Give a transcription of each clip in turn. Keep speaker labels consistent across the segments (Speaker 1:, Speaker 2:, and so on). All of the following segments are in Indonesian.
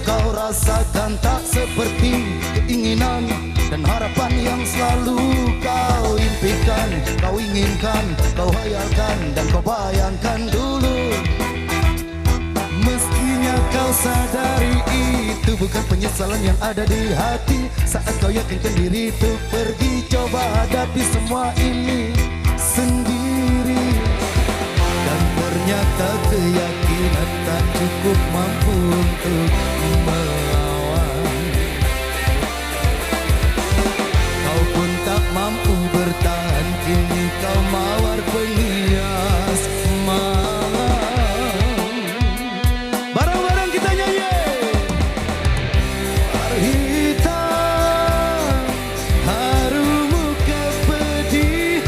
Speaker 1: kau rasakan tak seperti keinginan dan harapan yang selalu kau impikan, kau inginkan, kau hayalkan dan kau bayangkan dulu. Mestinya kau sadari itu bukan penyesalan yang ada di hati saat kau yakinkan diri untuk pergi coba hadapi semua ini sendiri. Dan ternyata keyakinan tak cukup mampu untuk melawan. Kau pun tak mampu bertahan, kini kau mawar penghias malam. Bareng-bareng kita nyanyi. Hitam harumu kepedihan,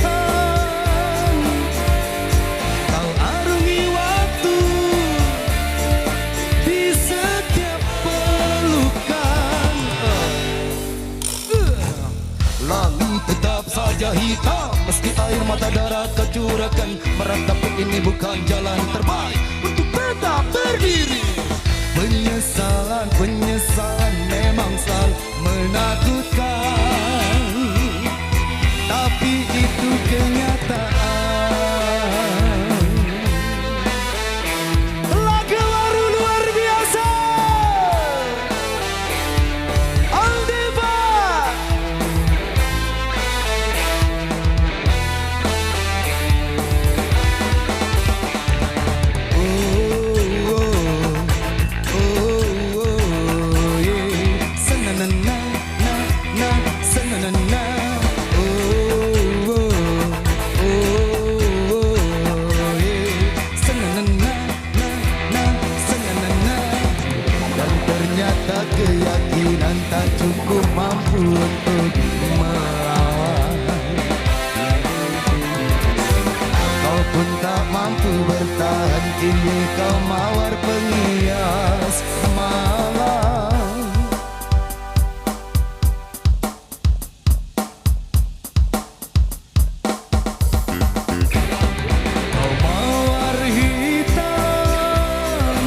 Speaker 1: kau arungi waktu di setiap pelukan. Langit tetap saja hitam, meski air mata darah kau curahkan. Meratapi ini bukan jalan terbaik untuk tetap berdiri. Penyesalan, penyesalan memang selalu menakutkan, tapi itu kenyataan. Lagu baru luar biasa, Aldiva. Keyakinan tak cukup mampu untuk melawan. Kau pun tak mampu bertahan, kini kau mawar penghias malam. Kau mawar hitam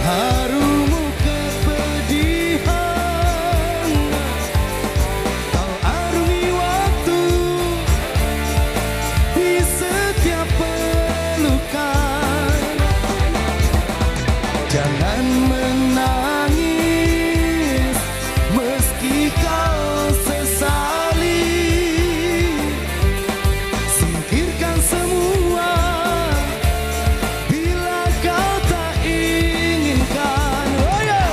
Speaker 1: harumu kepedihan, kau arungi waktu di setiap pelukan. Jangan menangis meski kau sesali, singkirkan semua bila kau tak inginkan. Oh yeah.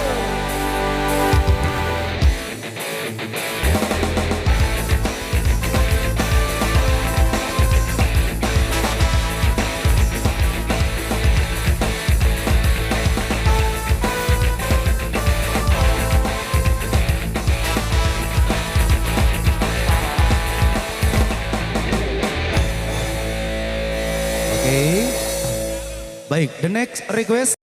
Speaker 1: Oke. Baik, the next request